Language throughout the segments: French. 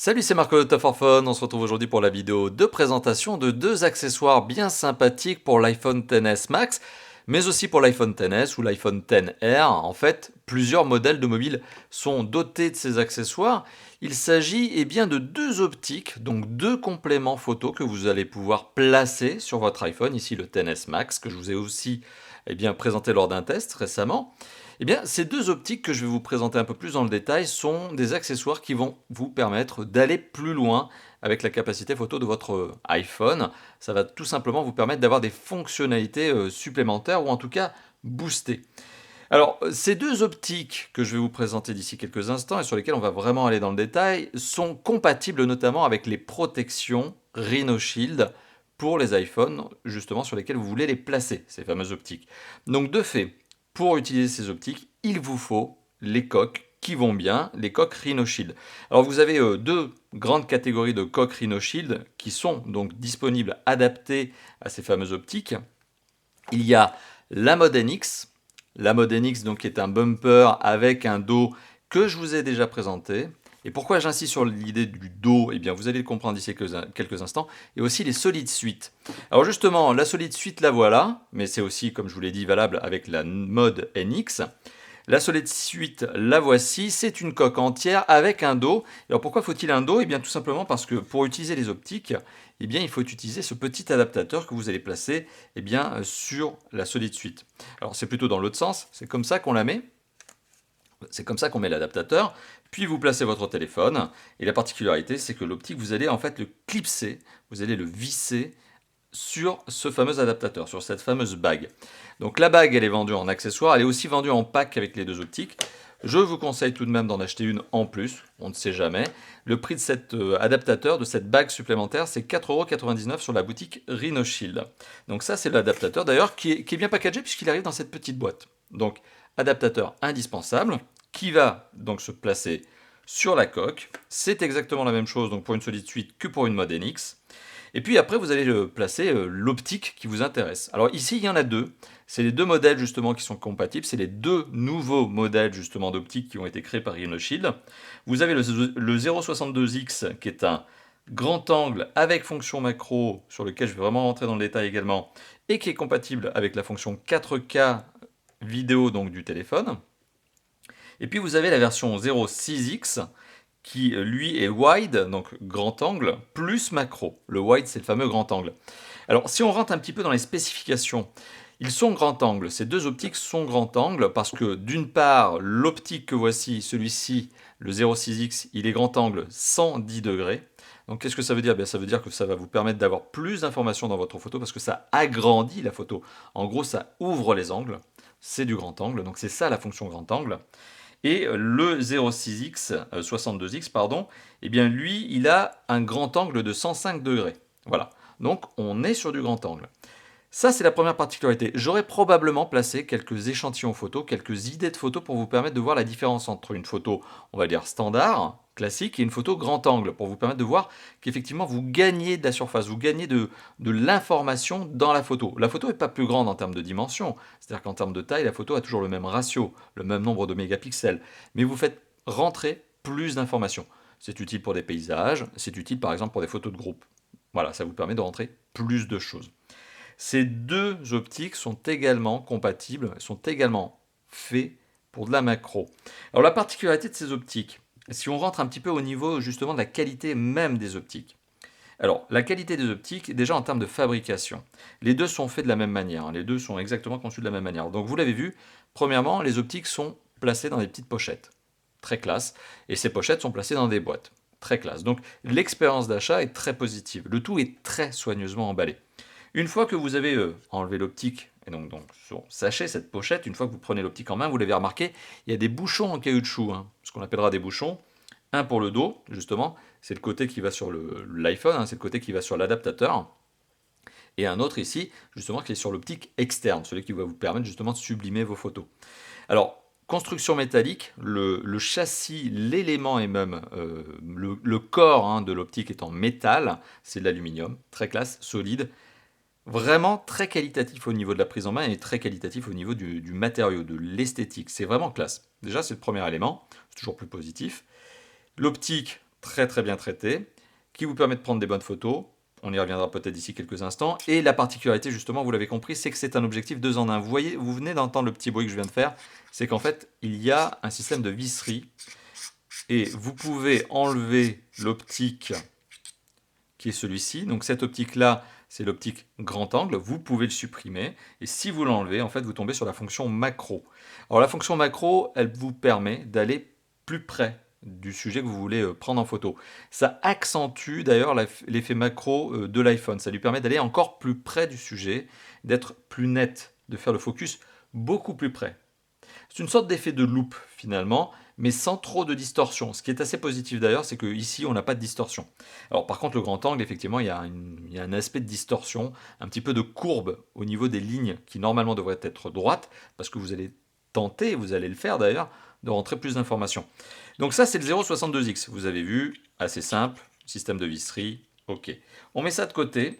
Salut, c'est Marco de Tough for Fun. On se retrouve aujourd'hui pour la vidéo de présentation de deux accessoires bien sympathiques pour l'iPhone XS Max, mais aussi pour l'iPhone XS ou l'iPhone XR. En fait, plusieurs modèles de mobiles sont dotés de ces accessoires. Il s'agit bien de deux optiques, donc deux compléments photo que vous allez pouvoir placer sur votre iPhone, ici le XS Max, que je vous ai aussi présenté lors d'un test récemment. Ces deux optiques que je vais vous présenter un peu plus dans le détail sont des accessoires qui vont vous permettre d'aller plus loin avec la capacité photo de votre iPhone. Ça va tout simplement vous permettre d'avoir des fonctionnalités supplémentaires ou en tout cas boostées. Alors, ces deux optiques que je vais vous présenter d'ici quelques instants et sur lesquelles on va vraiment aller dans le détail sont compatibles notamment avec les protections Rhino Shield pour les iPhones, justement sur lesquels vous voulez les placer, ces fameuses optiques. Donc de fait, pour utiliser ces optiques, il vous faut les coques qui vont bien, les coques Rhino Shield. Alors vous avez deux grandes catégories de coques Rhino Shield qui sont donc disponibles, adaptées à ces fameuses optiques. Il y a la mode NX. La mode NX donc est un bumper avec un dos que je vous ai déjà présenté. Et pourquoi j'insiste sur l'idée du dos? Eh bien, vous allez le comprendre d'ici quelques instants. Et aussi les Solid Suite. Alors justement, la Solid Suite, la voilà. Mais c'est aussi, comme je vous l'ai dit, valable avec la mode NX. La Solid Suite, la voici. C'est une coque entière avec un dos. Alors pourquoi faut-il un dos? Eh bien, tout simplement parce que pour utiliser les optiques, il faut utiliser ce petit adaptateur que vous allez placer sur la Solid Suite. Alors c'est plutôt dans l'autre sens. C'est comme ça qu'on la met. C'est comme ça qu'on met l'adaptateur, puis vous placez votre téléphone, et la particularité c'est que l'optique, vous allez en fait le clipser, vous allez le visser sur ce fameux adaptateur, sur cette fameuse bague. Donc la bague, elle est vendue en accessoire, elle est aussi vendue en pack avec les deux optiques. Je vous conseille tout de même d'en acheter une en plus, on ne sait jamais. Le prix de cet adaptateur, de cette bague supplémentaire, c'est 4,99 € sur la boutique Rhino Shield. Donc ça, c'est l'adaptateur d'ailleurs qui est bien packagé puisqu'il arrive dans cette petite boîte. Donc adaptateur indispensable qui va donc se placer sur la coque. C'est exactement la même chose donc pour une Solid Suite que pour une mode NX. Et puis après, vous allez placer l'optique qui vous intéresse. Alors ici, il y en a deux. C'est les deux modèles justement qui sont compatibles. C'est les deux nouveaux modèles justement d'optique qui ont été créés par Rhino Shield. Vous avez le 0,62X qui est un grand angle avec fonction macro sur lequel je vais vraiment rentrer dans le détail également et qui est compatible avec la fonction 4K vidéo donc du téléphone. Et puis vous avez la version 0,6X qui lui est wide, donc grand angle, plus macro. Le wide, c'est le fameux grand angle. Alors si on rentre un petit peu dans les spécifications, ils sont grand angle, ces deux optiques sont grand angle parce que d'une part, l'optique que voici, celui-ci, le 0,6X, il est grand angle 110 degrés. Donc qu'est-ce que ça veut dire? Ça veut dire que ça va vous permettre d'avoir plus d'informations dans votre photo parce que ça agrandit la photo. En gros, ça ouvre les angles, c'est du grand angle, donc c'est ça la fonction grand angle. Et le 0,6X, 62X, pardon, lui, il a un grand angle de 105 degrés. Voilà. Donc, on est sur du grand angle. Ça, c'est la première particularité. J'aurais probablement placé quelques échantillons photos, quelques idées de photos pour vous permettre de voir la différence entre une photo, on va dire, standard, classique, et une photo grand angle, pour vous permettre de voir qu'effectivement, vous gagnez de la surface, vous gagnez de l'information dans la photo. La photo n'est pas plus grande en termes de dimension, c'est-à-dire qu'en termes de taille, la photo a toujours le même ratio, le même nombre de mégapixels, mais vous faites rentrer plus d'informations. C'est utile pour des paysages, c'est utile par exemple pour des photos de groupe. Voilà, ça vous permet de rentrer plus de choses. Ces deux optiques sont également compatibles, sont également faits pour de la macro. Alors la particularité de ces optiques, si on rentre un petit peu au niveau justement de la qualité même des optiques. Alors la qualité des optiques, déjà en termes de fabrication, les deux sont faits de la même manière, les deux sont exactement conçus de la même manière. Donc vous l'avez vu, premièrement, les optiques sont placées dans des petites pochettes, très classe, et ces pochettes sont placées dans des boîtes, très classe. Donc l'expérience d'achat est très positive, le tout est très soigneusement emballé. Une fois que vous avez enlevé l'optique, et sachez cette pochette, une fois que vous prenez l'optique en main, vous l'avez remarqué, il y a des bouchons en caoutchouc, ce qu'on appellera des bouchons. Un pour le dos, justement, c'est le côté qui va sur l'iPhone, c'est le côté qui va sur l'adaptateur. Et un autre ici, justement, qui est sur l'optique externe, celui qui va vous permettre justement de sublimer vos photos. Alors, construction métallique, le châssis, l'élément et même le corps de l'optique est en métal, c'est de l'aluminium, très classe, solide. Vraiment très qualitatif au niveau de la prise en main et très qualitatif au niveau du matériau, de l'esthétique. C'est vraiment classe. Déjà, c'est le premier élément, c'est toujours plus positif. L'optique, très très bien traité, qui vous permet de prendre des bonnes photos. On y reviendra peut-être d'ici quelques instants. Et la particularité, justement, vous l'avez compris, c'est que c'est un objectif 2 en 1. Vous voyez, vous venez d'entendre le petit bruit que je viens de faire. C'est qu'en fait, il y a un système de visserie. Et vous pouvez enlever l'optique qui est celui-ci. Donc cette optique-là, c'est l'optique grand angle. Vous pouvez le supprimer. Et si vous l'enlevez, en fait, vous tombez sur la fonction macro. Alors la fonction macro, elle vous permet d'aller plus près du sujet que vous voulez prendre en photo. Ça accentue d'ailleurs l'effet macro de l'iPhone. Ça lui permet d'aller encore plus près du sujet, d'être plus net, de faire le focus beaucoup plus près. C'est une sorte d'effet de loupe finalement, mais sans trop de distorsion. Ce qui est assez positif d'ailleurs, c'est qu'ici on n'a pas de distorsion. Alors par contre le grand angle, effectivement, il y a un aspect de distorsion, un petit peu de courbe au niveau des lignes qui normalement devraient être droites, parce que vous allez tenter, vous allez le faire d'ailleurs, de rentrer plus d'informations. Donc ça c'est le 0,62X, vous avez vu, assez simple, système de visserie, ok. On met ça de côté.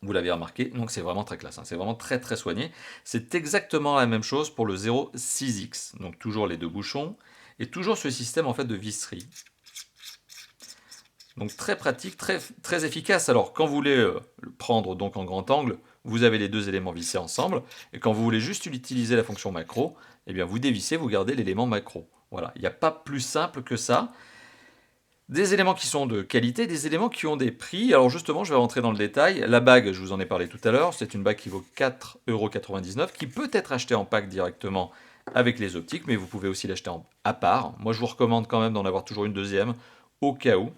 Vous l'avez remarqué, donc c'est vraiment très classe, hein. C'est vraiment très très soigné. C'est exactement la même chose pour le 0,6X. Donc toujours les deux bouchons et toujours ce système en fait de visserie. Donc très pratique, très, très efficace. Alors quand vous voulez le prendre donc en grand angle, vous avez les deux éléments vissés ensemble. Et quand vous voulez juste utiliser la fonction macro, eh bien vous dévissez, vous gardez l'élément macro. Voilà, il n'y a pas plus simple que ça. Des éléments qui sont de qualité, des éléments qui ont des prix. Alors justement, je vais rentrer dans le détail. La bague, je vous en ai parlé tout à l'heure, c'est une bague qui vaut 4,99 €, qui peut être achetée en pack directement avec les optiques, mais vous pouvez aussi l'acheter à part. Moi, je vous recommande quand même d'en avoir toujours une deuxième, au cas où.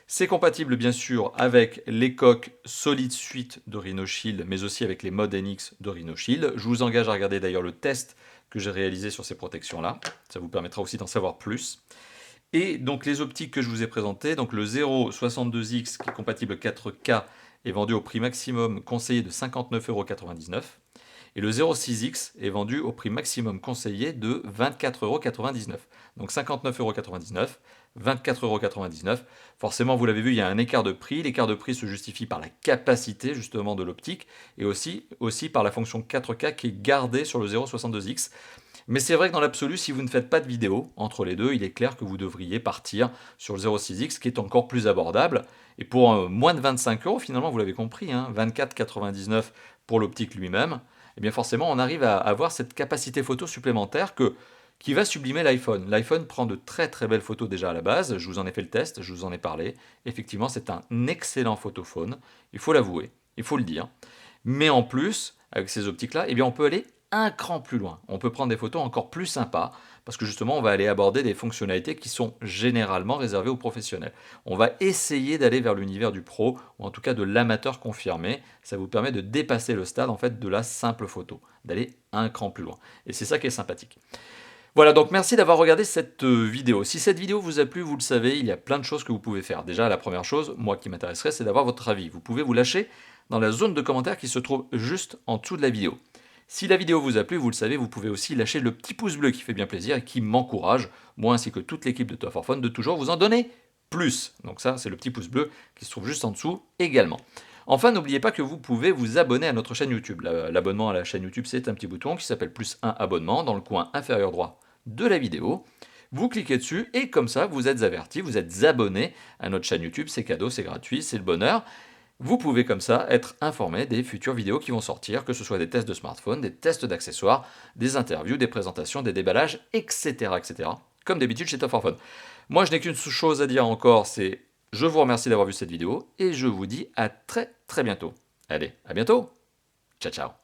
C'est compatible bien sûr avec les coques Solid Suite de Rhinoshield, mais aussi avec les modes NX de Rhinoshield. Je vous engage à regarder d'ailleurs le test que j'ai réalisé sur ces protections-là. Ça vous permettra aussi d'en savoir plus. Et donc les optiques que je vous ai présentées, donc le 0,62X qui est compatible 4K est vendu au prix maximum conseillé de 59,99 € et le 0,6X est vendu au prix maximum conseillé de 24,99 €. Donc 59,99 €, 24,99 €. Forcément, vous l'avez vu, il y a un écart de prix. L'écart de prix se justifie par la capacité justement de l'optique et aussi par la fonction 4K qui est gardée sur le 0,62X. Mais c'est vrai que dans l'absolu, si vous ne faites pas de vidéo entre les deux, il est clair que vous devriez partir sur le 0,6X qui est encore plus abordable. Et pour moins de 25 € finalement, vous l'avez compris, hein, 24,99 € pour l'optique lui-même, et bien forcément on arrive à avoir cette capacité photo supplémentaire qui va sublimer l'iPhone. L'iPhone prend de très très belles photos déjà à la base, je vous en ai fait le test, je vous en ai parlé. Effectivement, c'est un excellent photophone, il faut l'avouer, il faut le dire. Mais en plus, avec ces optiques-là, eh bien on peut aller un cran plus loin. On peut prendre des photos encore plus sympas, parce que justement, on va aller aborder des fonctionnalités qui sont généralement réservées aux professionnels. On va essayer d'aller vers l'univers du pro, ou en tout cas de l'amateur confirmé. Ça vous permet de dépasser le stade en fait de la simple photo, d'aller un cran plus loin. Et c'est ça qui est sympathique. Voilà, donc merci d'avoir regardé cette vidéo. Si cette vidéo vous a plu, vous le savez, il y a plein de choses que vous pouvez faire. Déjà, la première chose, moi qui m'intéresserait, c'est d'avoir votre avis. Vous pouvez vous lâcher dans la zone de commentaires qui se trouve juste en dessous de la vidéo. Si la vidéo vous a plu, vous le savez, vous pouvez aussi lâcher le petit pouce bleu qui fait bien plaisir et qui m'encourage, moi ainsi que toute l'équipe de Top for Fun, de toujours vous en donner plus. Donc ça, c'est le petit pouce bleu qui se trouve juste en dessous également. Enfin, n'oubliez pas que vous pouvez vous abonner à notre chaîne YouTube. L'abonnement à la chaîne YouTube, c'est un petit bouton qui s'appelle +1 abonnement dans le coin inférieur droit de la vidéo. Vous cliquez dessus et comme ça, vous êtes averti, vous êtes abonné à notre chaîne YouTube. C'est cadeau, c'est gratuit, c'est le bonheur. Vous pouvez comme ça être informé des futures vidéos qui vont sortir, que ce soit des tests de smartphone, des tests d'accessoires, des interviews, des présentations, des déballages, etc. etc. comme d'habitude chez Top for Fun. Moi, je n'ai qu'une chose à dire encore, c'est je vous remercie d'avoir vu cette vidéo et je vous dis à très très bientôt. Allez, à bientôt. Ciao ciao.